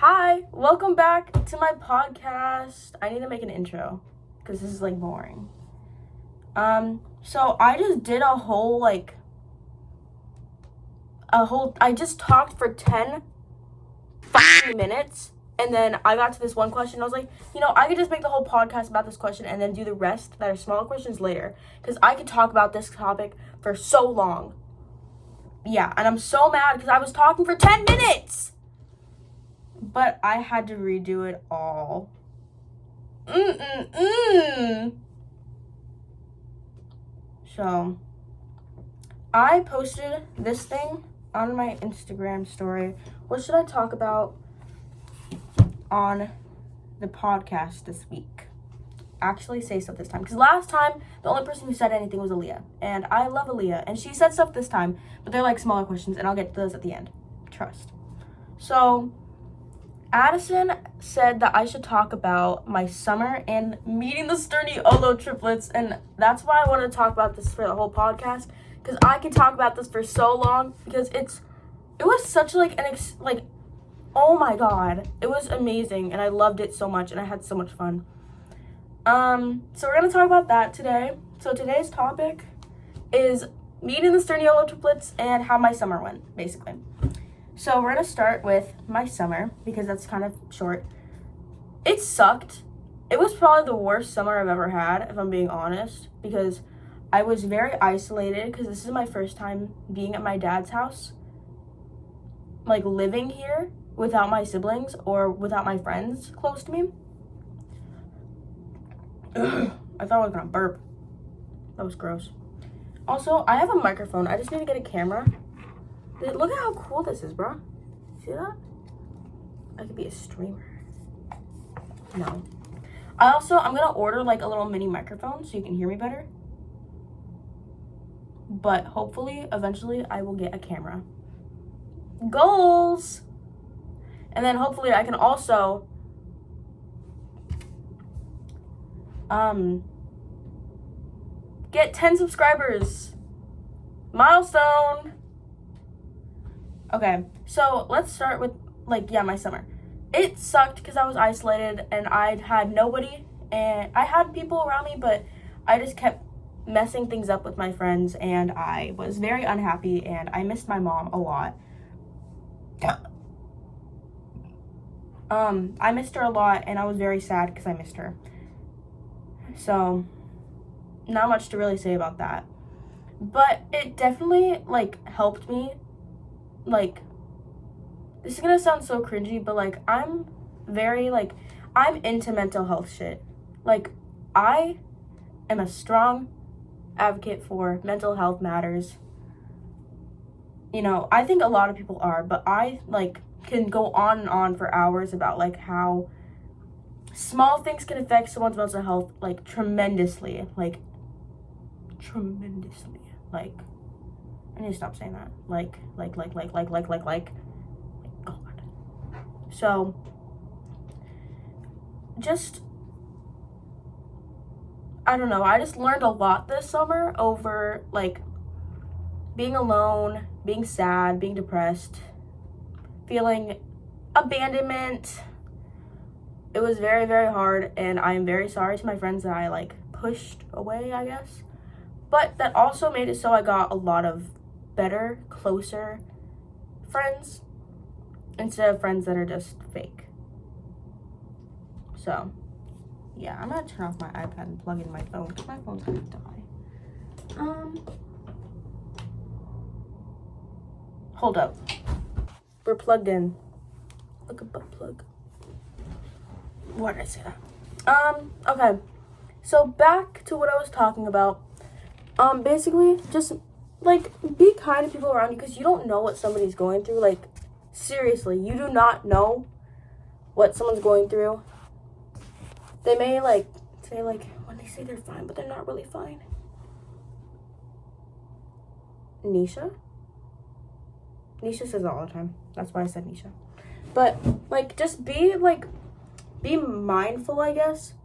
Hi, welcome back to my podcast. I need to make an intro because this is like boring. So I just did I just talked for 10 fucking minutes and then I got to this one question. I was like, I could just make the whole podcast about this question and then do the rest that are smaller questions later because I could talk about this topic for so long. Yeah, and I'm so mad because I was talking for 10 minutes. But I had to redo it all. So, I posted this thing on my Instagram story. What should I talk about on the podcast this week? Actually say stuff this time. Because last time, the only person who said anything was Aaliyah. And I love Aaliyah. And she said stuff this time. But they're like smaller questions. And I'll get to those at the end. Trust. So, Addison said that I should talk about my summer and meeting the Sturniolo triplets, and that's why I want to talk about this for the whole podcast, because I can talk about this for so long, because it was such oh my god, it was amazing, and I loved it so much, and I had so much fun. So we're going to talk about that today. So today's topic is meeting the Sturniolo triplets and how my summer went, basically. So we're going to start with my summer, because that's kind of short. It sucked. It was probably the worst summer I've ever had, if I'm being honest, because I was very isolated, because this is my first time being at my dad's house, like living here without my siblings or without my friends close to me. I thought I was going to burp. That was gross. Also, I have a microphone. I just need to get a camera. Look at how cool this is, bro. See that? I could be a streamer. No. I'm going to order like a little mini microphone so you can hear me better. But hopefully, eventually, I will get a camera. Goals! And then hopefully I can also get 10 subscribers. Milestone! Okay, so let's start with, my summer. It sucked because I was isolated and I had nobody, and I had people around me, but I just kept messing things up with my friends, and I was very unhappy, and I missed my mom a lot. I missed her a lot, and I was very sad because I missed her. So, not much to really say about that. But it definitely, helped me. This is gonna sound so cringy, but I'm very I'm into mental health shit. I am a strong advocate for mental health matters. I think a lot of people are, but I can go on and on for hours about how small things can affect someone's mental health tremendously. Tremendously. I need to stop saying that. God. So, I don't know. I just learned a lot this summer over, being alone, being sad, being depressed, feeling abandonment. It was very, very hard, and I am very sorry to my friends that I, pushed away, I guess. But that also made it so I got a lot of better, closer friends instead of friends that are just fake. So, yeah, I'm gonna turn off my iPad and plug in my phone because my phone's gonna die. Hold up. We're plugged in. Look at butt plug. Why did I say that? Okay. So back to what I was talking about. Basically, just be kind to people around you because you don't know what somebody's going through. Seriously, you do not know what someone's going through. They may say when they say they're fine, but they're not really fine. Nisha says that all the time. That's why I said Nisha. But just be mindful, I guess,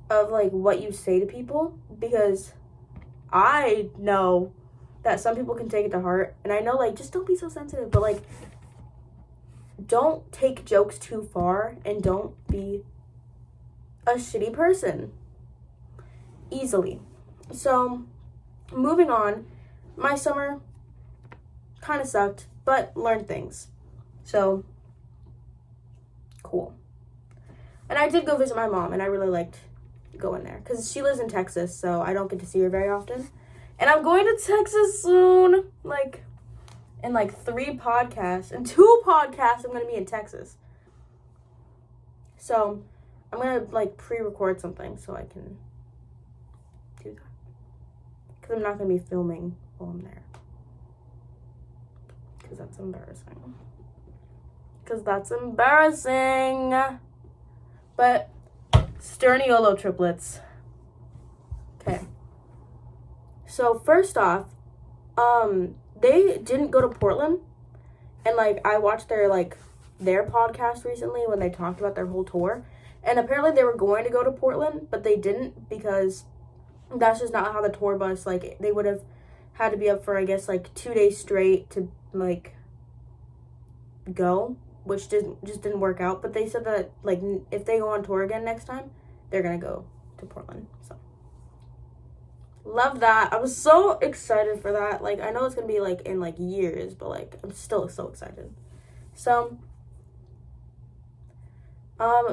of what you say to people, because I know that some people can take it to heart, and I know just don't be so sensitive, but don't take jokes too far and don't be a shitty person easily. So, moving on, my summer kind of sucked, but learned things. So, cool. And I did go visit my mom, and I really liked going there because she lives in Texas, so I don't get to see her very often. And I'm going to Texas soon, in 3 podcasts. In 2 podcasts, I'm going to be in Texas. So, I'm going to, pre-record something so I can do that. Because I'm not going to be filming while I'm there. Because that's embarrassing. But, Sturniolo triplets. Okay. So, first off, they didn't go to Portland. And, I watched their podcast recently when they talked about their whole tour. And apparently they were going to go to Portland, but they didn't because that's just not how the tour bus, they would have had to be up for, 2 days straight to, go, which just didn't work out. But they said that, if they go on tour again next time, they're going to go to Portland, so. Love that. I was so excited for that. I know it's going to be, in, years, but, I'm still so excited. So,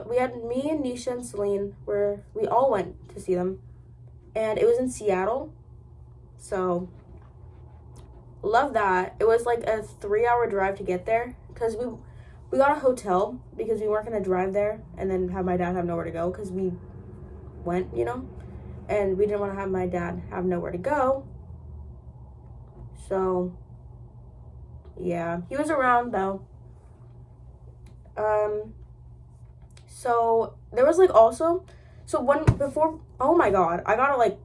we had me and Nisha and Celine where we all went to see them. And it was in Seattle. So, love that. It was, a 3-hour drive to get there. Because we got a hotel because we weren't going to drive there and then have my dad have nowhere to go because we went, and we didn't want to have my dad have nowhere to go. So, yeah. He was around, though. So, there was, also... So, oh my god, I gotta,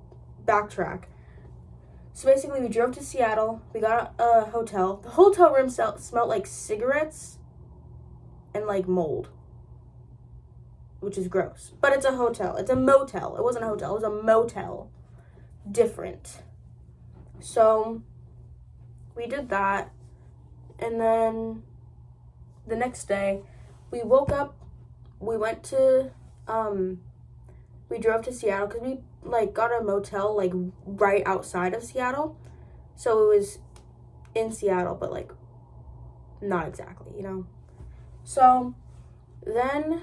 backtrack. So, basically, we drove to Seattle. We got a hotel. The hotel room smelled like cigarettes and, mold. Which is gross. But it's a hotel. It's a motel. It wasn't a hotel. It was a motel. Different. So, we did that. And then, the next day, we woke up. We went to, we drove to Seattle because we, got a motel, right outside of Seattle. So, it was in Seattle, but, not exactly, So, then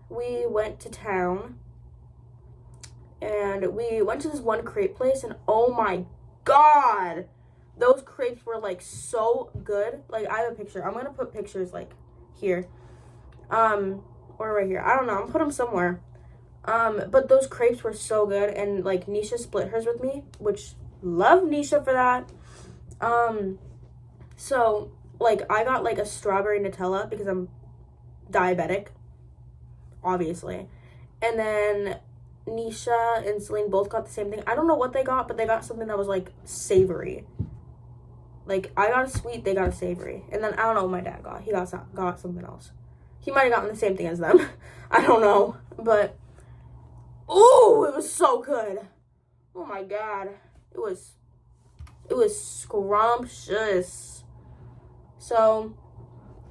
we went to town, and we went to this one crepe place, and oh my god, those crepes were, so good. I have a picture. I'm going to put pictures, here. Or right here. I don't know. I'm going to put them somewhere. But those crepes were so good, and, Nisha split hers with me, which, love Nisha for that. So, I got, a strawberry Nutella because I'm diabetic, obviously. And then Nisha and Celine both got the same thing. I don't know what they got, but they got something that was, savory. I got a sweet, they got a savory. And then I don't know what my dad got. He got something else. He might have gotten the same thing as them. I don't know. But, ooh, it was so good. Oh, my God. It was scrumptious. So,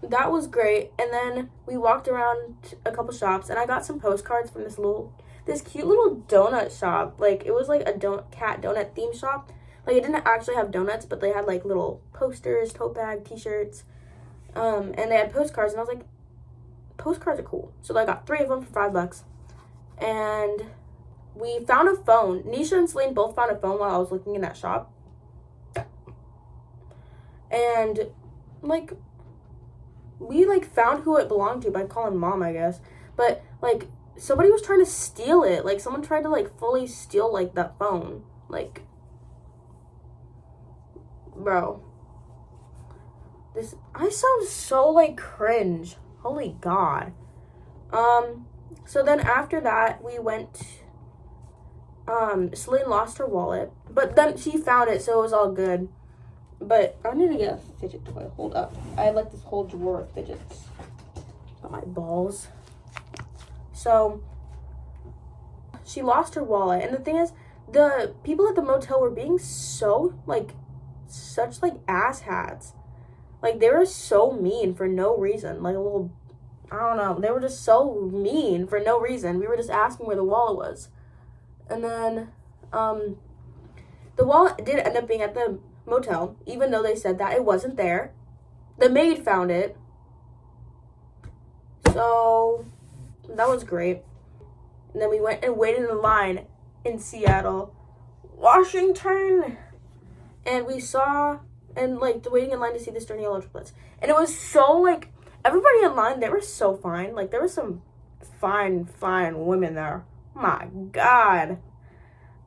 that was great. And then we walked around a couple shops, and I got some postcards from this cute little donut shop. It was a cat donut theme shop. It didn't actually have donuts, but they had little posters, tote bag, t-shirts, and they had postcards. And I was like, postcards are cool. So I got 3 of them for $5. And we found a phone. Nisha and Celine both found a phone while I was looking in that shop. And we found who it belonged to by calling mom, I guess. But somebody was trying to steal it. Someone tried to fully steal that phone. Bro. I sound so cringe. Holy God. So then after that, we went, Celine lost her wallet, but then she found it, so it was all good. But I need to get a fidget toy. Hold up. I have this whole drawer of fidgets. Got my balls. So, she lost her wallet. And the thing is, the people at the motel were being so, such, asshats. Like, they were so mean for no reason. Like, a little, I don't know. They were just so mean for no reason. We were just asking where the wallet was. And then, the wallet did end up being at the motel, even though they said that it wasn't there. The maid found it. So, that was great. And then we went and waited in line in Seattle, Washington. And we saw, and like, waiting in line to see the Sturniolo triplets. And it was so, like, everybody in line, they were so fine. Like, there were some fine women there. My God.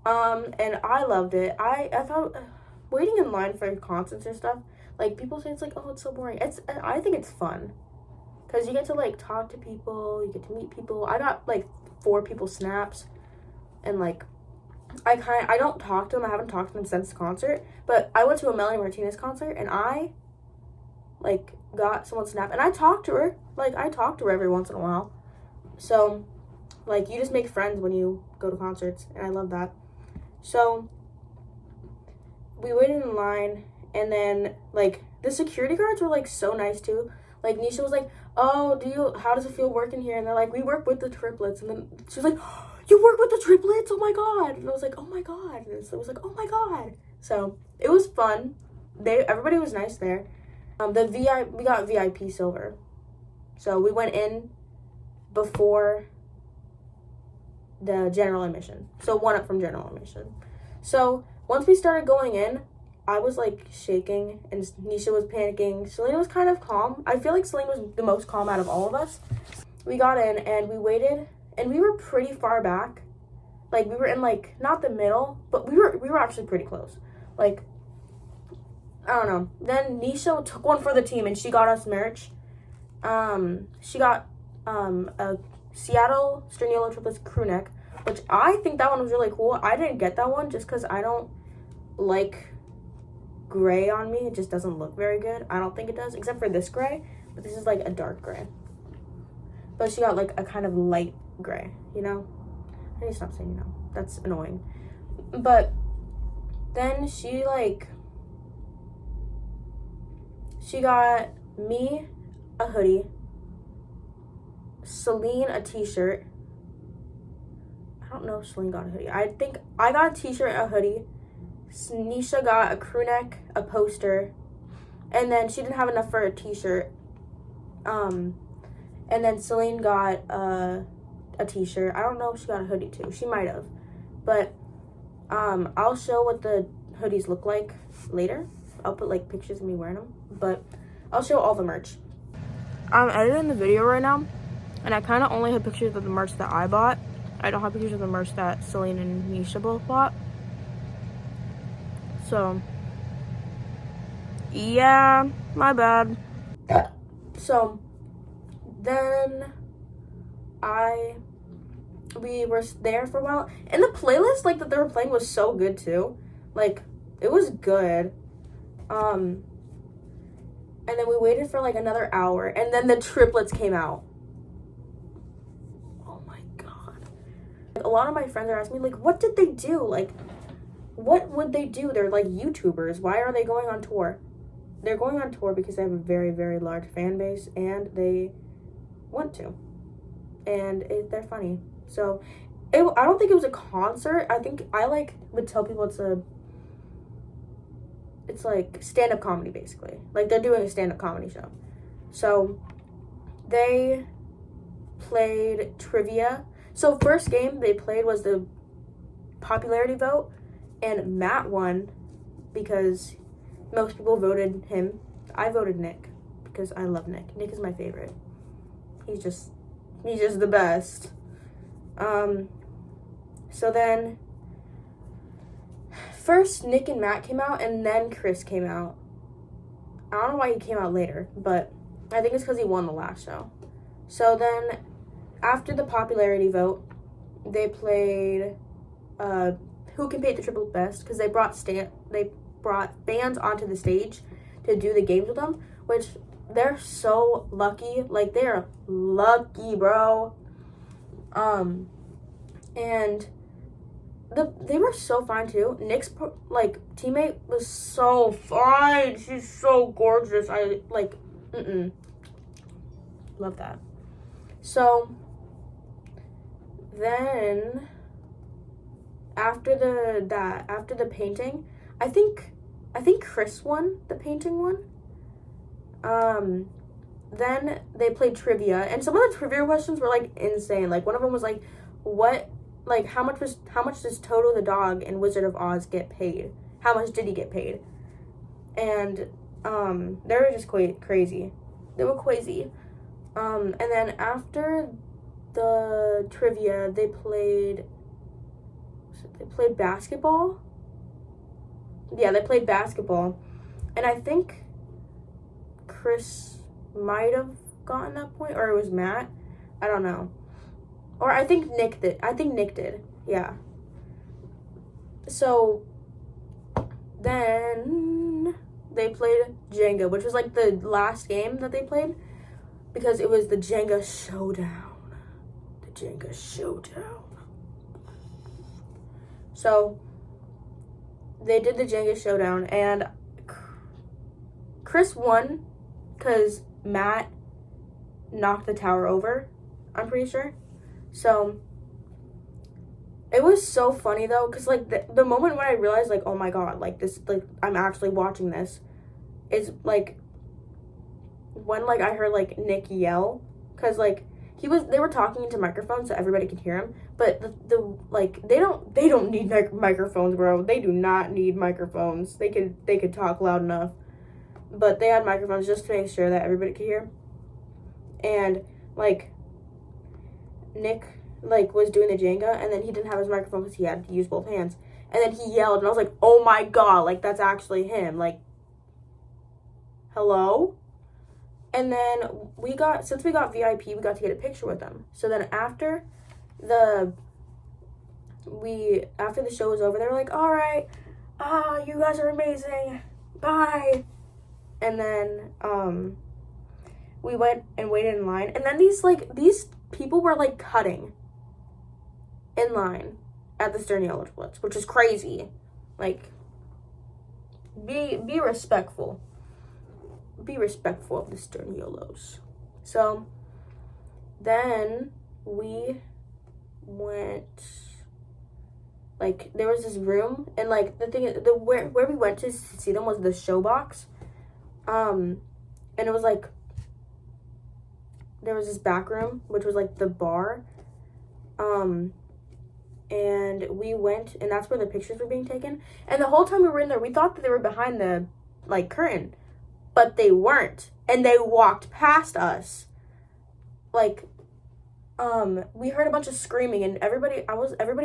And I loved it. I thought waiting in line for concerts and stuff, like, people say it's like, oh, it's so boring. I think it's fun. Because you get to, like, talk to people, you get to meet people. I got, like, 4 people snaps. And, like, I don't talk to them. I haven't talked to them since the concert. But I went to a Melanie Martinez concert, and I, like, got someone's snap. And I talked to her. Like, I talk to her every once in a while. So, like, you just make friends when you go to concerts. And I love that. So, we waited in line. And then, like, the security guards were, like, so nice, too. Like, Nisha was like, oh, how does it feel working here? And they're like, we work with the triplets. And then she was like, oh, you work with the triplets? Oh my God. And I was like, oh my God. And so it was like, oh my God. So it was fun. Everybody was nice there. We got VIP silver. So we went in before the general admission. So 1 up from general admission. So once we started going in, I was, like, shaking, and Nisha was panicking. Selena was kind of calm. I feel like Selena was the most calm out of all of us. We got in, and we waited, and we were pretty far back. Like, we were in, like, not the middle, but we were actually pretty close. Like, I don't know. Then Nisha took one for the team, and she got us merch. She got a Seattle Sturniolo triplets crew neck, which I think that one was really cool. I didn't get that one just because I don't like gray on me. It just doesn't look very good. I don't think it does, except for this gray, but this is like a dark gray. But she got like a kind of light gray, you know? I need to stop saying you know. That's annoying. But then she got me a hoodie, Celine a t-shirt. I don't know if Celine got a hoodie. I think I got a t-shirt and a hoodie. Nisha got a crew neck, a poster, and then she didn't have enough for a t-shirt. And then Celine got a t-shirt. I don't know if she got a hoodie too. She might have. But I'll show what the hoodies look like later. I'll put like pictures of me wearing them. But I'll show all the merch. I'm editing the video right now, and I kind of only have pictures of the merch that I bought. I don't have pictures of the merch that Celine and Nisha both bought. So, yeah, my bad. So, then we were there for a while. And the playlist, like, that they were playing was so good, too. Like, it was good. And then we waited for, like, another hour. And then the triplets came out. Oh, my God. Like, a lot of my friends are asking me, like, what did they do? Like, what would they do? They're like YouTubers. Why are they going on tour? They're going on tour because they have a very, very large fan base, and they want to. And they're funny. So, I don't think it was a concert. I think I would tell people it's like stand-up comedy, basically. Like, they're doing a stand-up comedy show. So, they played trivia. So, first game they played was the popularity vote. And Matt won because most people voted him. I voted Nick because I love Nick. Nick is my favorite. He's just the best. So then first Nick and Matt came out, and then Chris came out. I don't know why he came out later, but I think it's because he won the last show. So then after the popularity vote, they played Who Can Paint the Triple Best, because they brought bands onto the stage to do the games with them, which they're so lucky. Like, they're lucky, bro. And they were so fine too. Nick's like teammate was so fine. She's so gorgeous. I like, love that. So then after the painting, I think Chris won the painting one. Then they played trivia, and some of the trivia questions were like insane. Like one of them was like, how much does Toto the dog in Wizard of Oz get paid? How much did he get paid? And they were just quite crazy. They were crazy. And then after the trivia, they played basketball. Yeah, they played basketball. And I think Chris might have gotten that point, or it was Matt. I don't know. Or I think Nick did. Yeah. So then they played Jenga, which was like the last game that they played, because it was the Jenga showdown. The Jenga showdown. So they did the Jenga showdown, and Chris won because Matt knocked the tower over, I'm pretty sure. So it was so funny though, because like the moment when I realized like, oh my god, like this, like I'm actually watching this, is like when like I heard like Nick yell, because like they were talking into microphones so everybody could hear him, but the like they don't need microphones, bro. They do not need microphones. They could talk loud enough, but they had microphones just to make sure that everybody could hear. And like Nick like was doing the Jenga, and then he didn't have his microphone because he had to use both hands, and then he yelled, and I was like, oh my god, like that's actually him, like hello. And then since we got VIP, we got to get a picture with them. So then after the show was over, they were like, all right, you guys are amazing, bye. And then we went and waited in line, and then these people were like cutting in line at the Sturniolo triplets, which is crazy. Like, be respectful. Be respectful of the Sturniolos. So then we went, like, there was this room, and like the thing is, where we went to see them was the show box. And it was like there was this back room, which was like the bar. And we went, and that's where the pictures were being taken. And the whole time we were in there, we thought that they were behind the like curtain, but they weren't. And they walked past us. Like, we heard a bunch of screaming, and everybody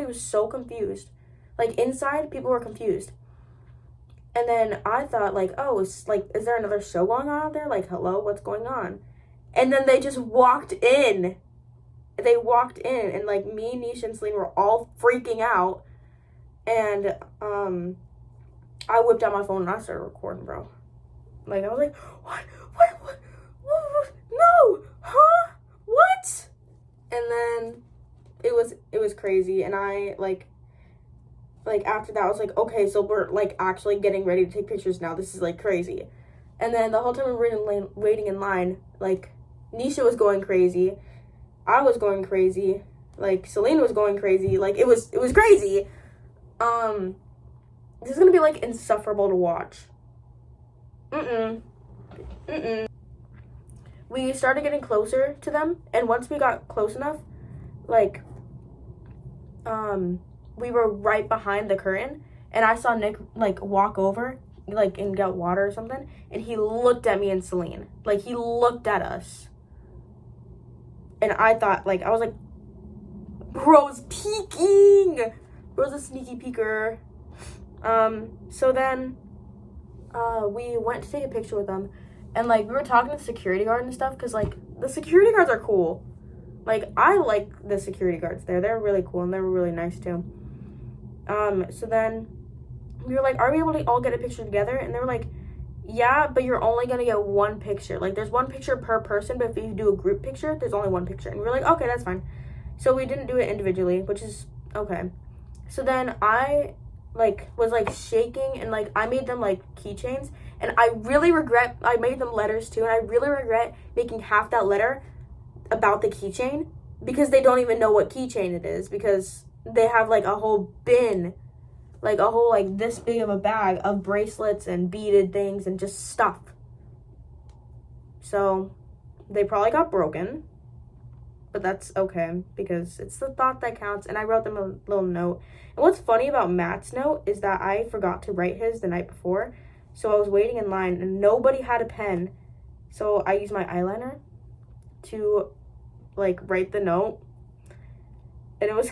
was so confused. Like, inside, people were confused. And then I thought, like, oh, is there another show going on out there? Like, hello, what's going on? And then they just walked in. They walked in, and, like, me, Nisha, and Celine were all freaking out. And, I whipped out my phone, and I started recording, bro. Like, I was like, what? No! Huh? What? And then it was crazy, and I, like after that, I was like, okay, so we're, like, actually getting ready to take pictures now. This is, like, crazy. And then the whole time we were waiting in line, like, Nisha was going crazy. I was going crazy. Like, Celine was going crazy. Like, it was crazy. This is gonna be, like, insufferable to watch. We started getting closer to them, and once we got close enough, like, we were right behind the curtain, and I saw Nick, like, walk over, like, and get water or something, and he looked at me and Celine. Like, he looked at us. And I thought, like, I was like, bro's peeking! Bro's a sneaky peeker. So then, we went to take a picture with them, and, like, we were talking to the security guard and stuff, because, like, the security guards are cool. Like, I like the security guards there. They're really cool, and they were really nice, too. So then we were like, are we able to all get a picture together? And they were like, yeah, but you're only gonna get one picture. Like, there's one picture per person, but if you do a group picture, there's only one picture. And we were like, okay, that's fine. So we didn't do it individually, which is okay. So then I like was like shaking, and like I made them like keychains, and I really regret I made them letters too, and I really regret making half that letter about the keychain, because they don't even know what keychain it is, because they have like a whole bin, like a whole like this big of a bag of bracelets and beaded things and just stuff. So they probably got broken, but that's okay, because it's the thought that counts. And I wrote them a little note. And what's funny about Matt's note is that I forgot to write his the night before, so I was waiting in line and nobody had a pen, so I used my eyeliner to like write the note. And it was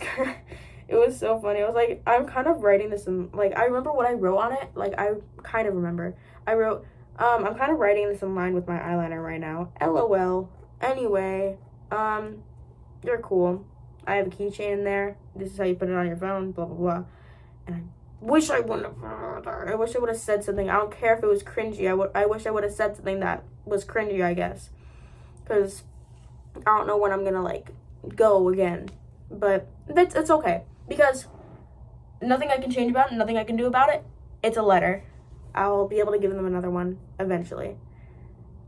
it was so funny. I was like, I'm kind of writing this in, like, I remember what I wrote on it. Like, I kind of remember. I wrote, I'm kind of writing this in line with my eyeliner right now. LOL. Anyway, you're cool. I have a keychain in there. This is how you put it on your phone, blah, blah, blah. And I wish I wouldn't have, I wish I would have said something. I don't care if it was cringy. I wish I would have said something that was cringy, I guess. Because I don't know when I'm gonna, like, go again. But it's okay, because nothing I can change about it, nothing I can do about it. It's a letter. I'll be able to give them another one eventually.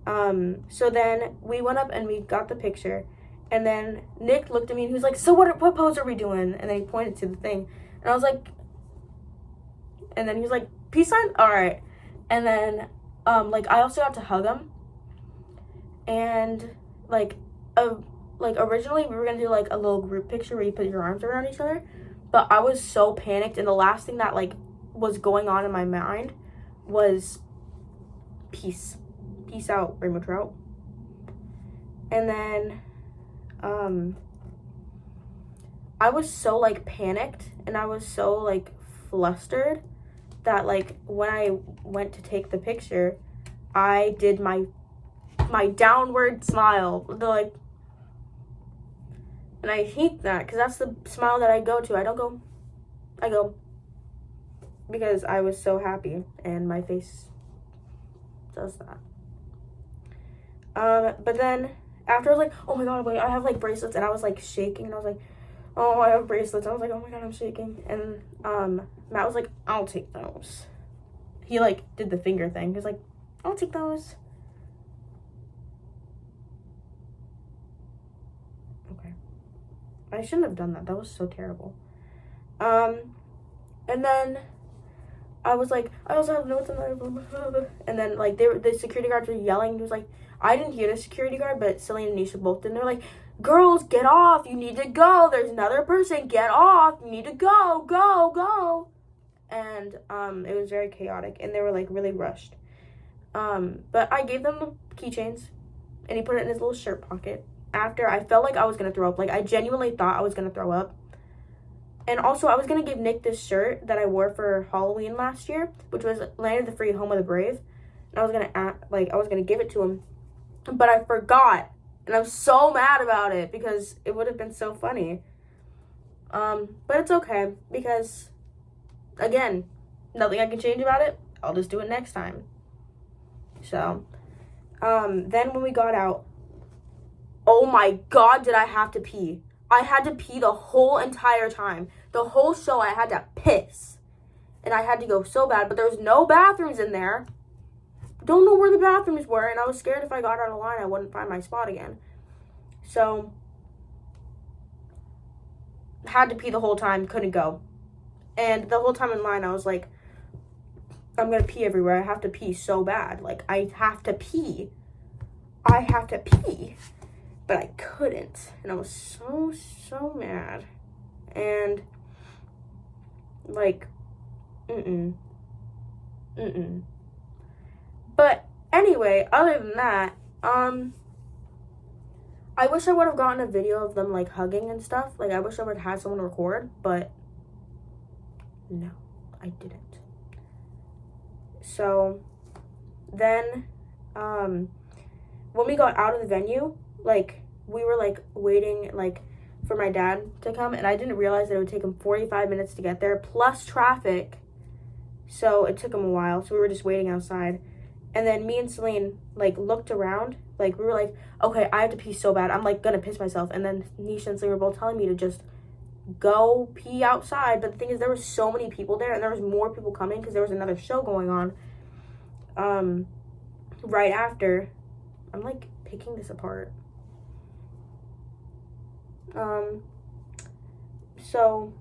So then we went up and we got the picture, and then Nick looked at me and he was like, so what pose are we doing? And then he pointed to the thing, and I was like, and then he was like, peace sign? All right. And then like I also got to hug him, and like originally we were gonna do like a little group picture where you put your arms around each other, but I was so panicked, and the last thing that like was going on in my mind was peace out, rainbow trout. And then I was so like panicked, and I was so like flustered that like when I went to take the picture, I did my downward smile, the like. And I hate that, because that's the smile that I go to. I go. Because I was so happy, and my face does that. But then, after I was like, oh my god, wait, I have, like, bracelets. And I was, like, shaking, and I was like, oh, I have bracelets. I was like, oh my god, I'm shaking. And, Matt was like, I'll take those. He, like, did the finger thing. He was like, I'll take those. I shouldn't have done that. That was so terrible. And then I was like, I also have notes on that. And then like the security guards were yelling. He was like, I didn't hear the security guard, but Celine and Nisha both did. And they're like, girls, get off. You need to go. There's another person. Get off. You need to go. Go. And it was very chaotic, and they were like really rushed. But I gave them the keychains, and he put it in his little shirt pocket. After, I felt like I was gonna throw up. Like, I genuinely thought I was gonna throw up. And also, I was gonna give Nick this shirt that I wore for Halloween last year, which was Land of the Free, Home of the Brave. And I was gonna give it to him, but I forgot, and I'm so mad about it, because it would have been so funny. But it's okay, because again, nothing I can change about it. I'll just do it next time. So, then when we got out, oh my god, did I have to pee. I had to pee the whole entire time. The whole show, I had to piss. And I had to go so bad, but there was no bathrooms in there. Don't know where the bathrooms were, and I was scared if I got out of line, I wouldn't find my spot again. So, had to pee the whole time, couldn't go. And the whole time in line, I was like, I'm gonna pee everywhere. I have to pee so bad. Like, I have to pee. But I couldn't, and I was so mad, and like, But anyway, other than that, I wish I would have gotten a video of them like hugging and stuff. Like, I wish I would have had someone record, but no, I didn't. So then, when we got out of the venue, like, we were like waiting like for my dad to come, and I didn't realize that it would take him 45 minutes to get there, plus traffic. So it took him a while. So we were just waiting outside. And then me and Celine like looked around. Like, we were like, okay, I have to pee so bad. I'm like gonna piss myself. And then Nisha and Celine were both telling me to just go pee outside. But the thing is, there was so many people there, and there was more people coming because there was another show going on right after. I'm like picking this apart. So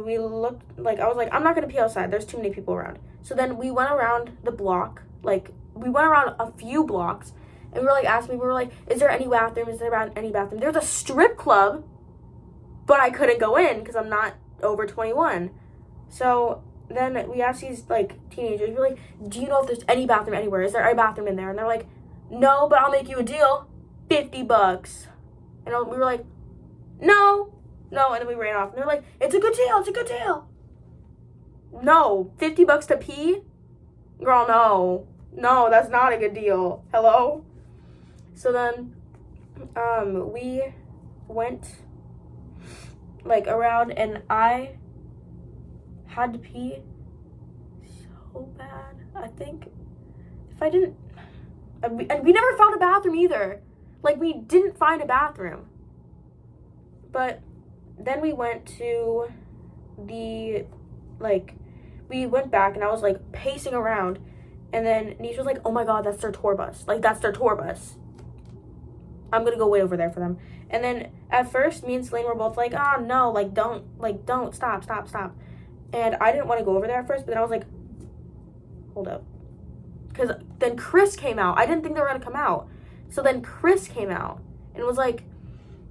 we looked, like, I was like, I'm not gonna pee outside, there's too many people around. So then we went around the block, like, we went around a few blocks, and we were like asking, we were like, is there any bathroom, any bathroom? There's a strip club, but I couldn't go in because I'm not over 21. So then we asked these, like, teenagers, we were like, do you know if there's any bathroom anywhere? Is there a bathroom in there? And they're like, no, but I'll make you a deal, $50. And we were like, no, and then we ran off. And they're like, it's a good deal. No, $50 to pee? Girl, no, that's not a good deal. Hello? So then, we went, like, around, and I had to pee so bad. I think if I didn't, and we never found a bathroom either. Like, we didn't find a bathroom. But then we went to the, like, we went back, and I was, like, pacing around. And then Nisha was like, oh, my God, that's their tour bus. Like, that's their tour bus. I'm going to go wait over there for them. And then at first, me and Celine were both like, oh, no, like, don't, stop. And I didn't want to go over there at first, but then I was like, hold up. Because then Chris came out. I didn't think they were going to come out. So then Chris came out and was like,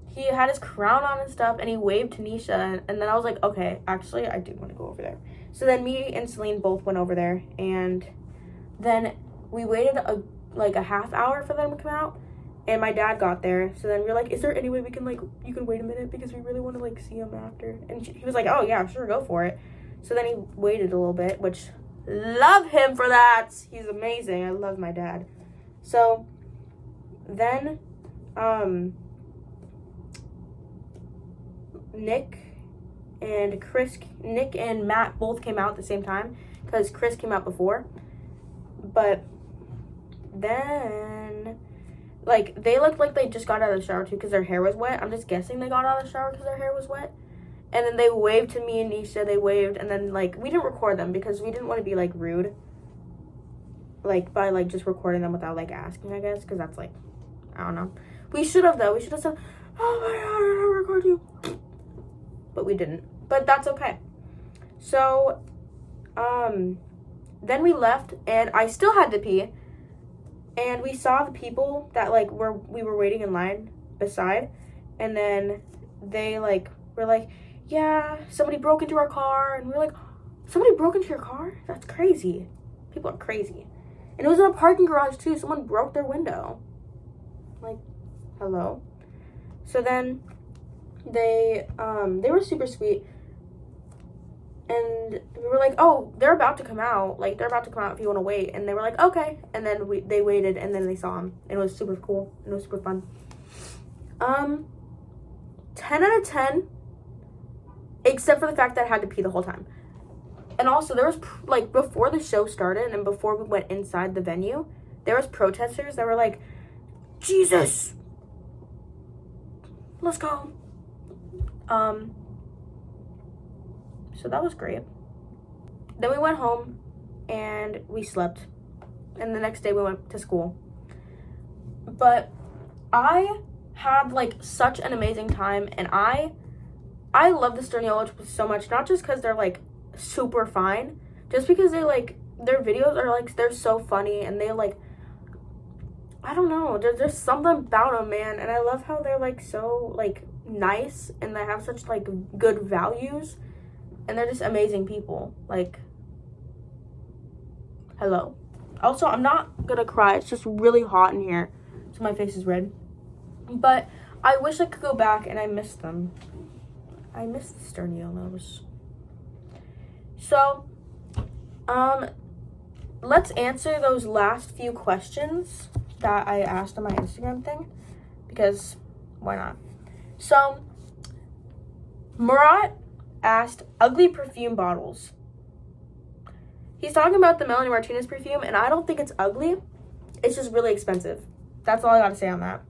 he had his crown on and stuff, and he waved to Nisha, and then I was like, okay, actually, I do want to go over there. So then me and Celine both went over there, and then we waited a half hour for them to come out, and my dad got there. So then we were like, is there any way we can, like, you can wait a minute because we really want to, like, see him after? And he was like, oh, yeah, sure, go for it. So then he waited a little bit, which, love him for that. He's amazing. I love my dad. So then, Nick and Matt both came out at the same time because Chris came out before. But then, like, they looked like they just got out of the shower too because their hair was wet. I'm just guessing they got out of the shower because their hair was wet. And then they waved to me and Nisha. They waved, and then, like, we didn't record them because we didn't want to be, like, rude, like, by, like, just recording them without, like, asking, I guess, because that's, like, I don't know. We should have, though. We should have said, oh my God, I'm gonna record you. But we didn't. But that's okay. So, then we left, and I still had to pee. And we saw the people that, like, we were waiting in line beside. And then they, like, were like, yeah, somebody broke into our car. And we were like, somebody broke into your car? That's crazy. People are crazy. And it was in a parking garage, too. Someone broke their window. Like, hello? So then they were super sweet. And we were like, oh, they're about to come out. Like, they're about to come out if you want to wait. And they were like, okay. And then they waited, and then they saw him. And it was super cool. And it was super fun. 10 out of 10. Except for the fact that I had to pee the whole time. And also, there was, like, before the show started and before we went inside the venue, there was protesters that were like, Jesus! Let's go. So that was great. Then we went home and we slept. And the next day we went to school. But I had, like, such an amazing time, and I love the Sturniolo so much, not just because they're, like, super fine, just because they, like, their videos are, like, they're so funny, and they, like, I don't know, there's something about them, man, and I love how they're, like, so, like, nice, and they have such, like, good values, and they're just amazing people. Like, hello. Also, I'm not gonna cry, it's just really hot in here, so my face is red, but I wish I could go back, and I miss them. I miss the Sturniolos. So, let's answer those last few questions that I asked on my Instagram thing, because why not? So, Murat asked ugly perfume bottles. He's talking about the Melanie Martinez perfume, and I don't think it's ugly. It's just really expensive. That's all I gotta say on that.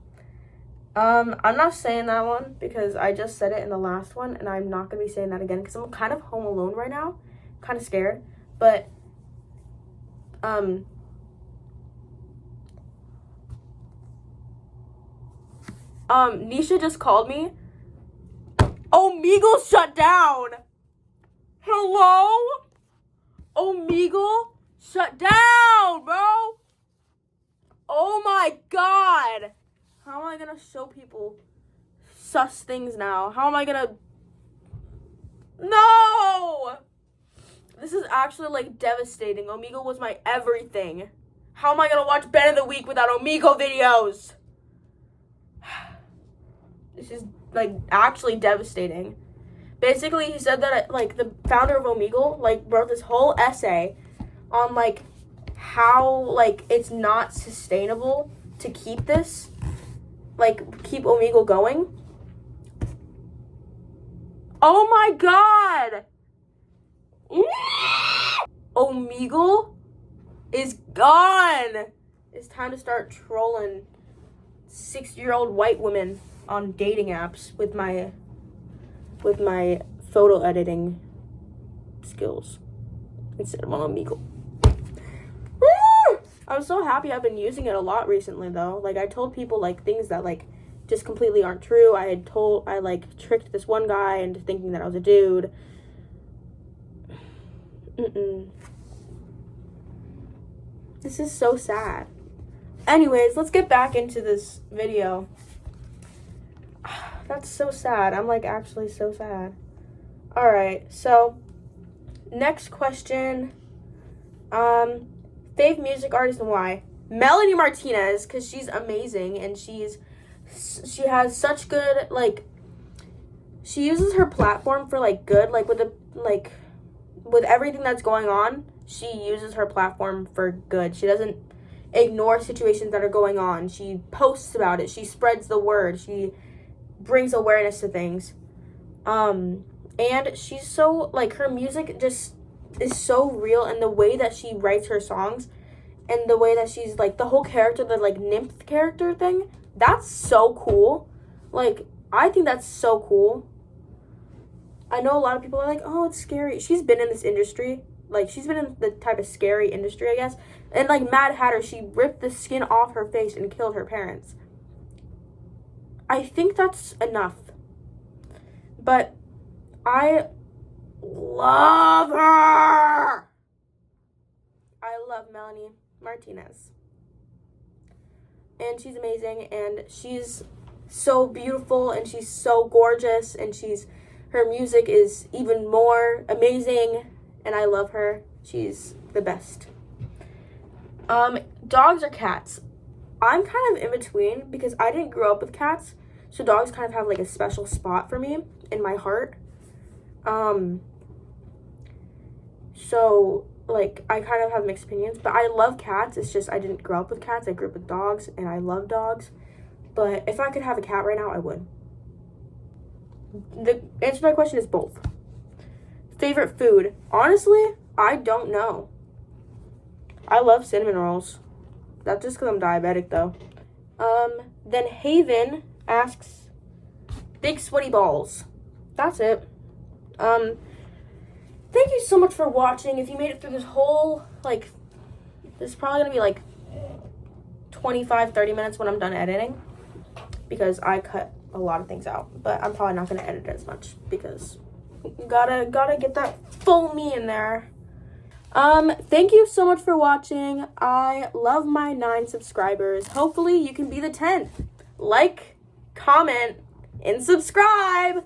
I'm not saying that one because I just said it in the last one, and I'm not gonna be saying that again because I'm kind of home alone right now, kind of scared. But Nisha just called me. Omegle shut down. Hello? Omegle shut down, bro. Oh my god. How am I gonna show people sus things now? How am I gonna... No! This is actually, like, devastating. Omegle was my everything. How am I gonna watch Ben of the Week without Omegle videos? This is, like, actually devastating. Basically, he said that, like, the founder of Omegle, like, wrote this whole essay on, like, how, like, it's not sustainable to keep this, like, keep Omegle going. Oh my god! Omegle is gone! It's time to start trolling 60-year-old white women on dating apps with my photo editing skills instead of on Omegle. Woo! I'm so happy I've been using it a lot recently though. Like I told people like things that like just completely aren't true. I like tricked this one guy into thinking that I was a dude. This is so sad. Anyways, let's get back into this video. That's so sad. I'm like actually so sad. All right, so next question. Fave music artist and why? Melanie Martinez, because she's amazing and she has such good like. She uses her platform for like good, like with everything that's going on. She uses her platform for good. She doesn't ignore situations that are going on. She posts about it. She spreads the word. She brings awareness to things. And she's so, like, her music just is so real, and the way that she writes her songs and the way that she's, like, the whole character, the, like, nymph character thing, that's so cool. Like, I think that's so cool. I know a lot of people are like, oh, it's scary. She's been in this industry. Like, she's been in the type of scary industry, I guess. And, like, Mad Hatter, she ripped the skin off her face and killed her parents. I think that's enough. But I love her. I love Melanie Martinez. And she's amazing, and she's so beautiful, and she's so gorgeous, and her music is even more amazing, and I love her. She's the best. Dogs or cats? I'm kind of in between because I didn't grow up with cats, so dogs kind of have like a special spot for me in my heart. So like I kind of have mixed opinions, but I love cats. It's just I didn't grow up with cats. I grew up with dogs, and I love dogs. But if I could have a cat right now, I would. The answer to my question is both. Favorite food? Honestly, I don't know. I love cinnamon rolls. That's just because I'm diabetic, though. Then Haven asks, big sweaty balls. That's it. Thank you so much for watching. If you made it through this whole, like, this is probably going to be, like, 25, 30 minutes when I'm done editing. Because I cut a lot of things out. But I'm probably not going to edit as much because gotta get that full me in there. Thank you so much for watching. I love my 9 subscribers. Hopefully you can be the 10th. Like, comment, and subscribe.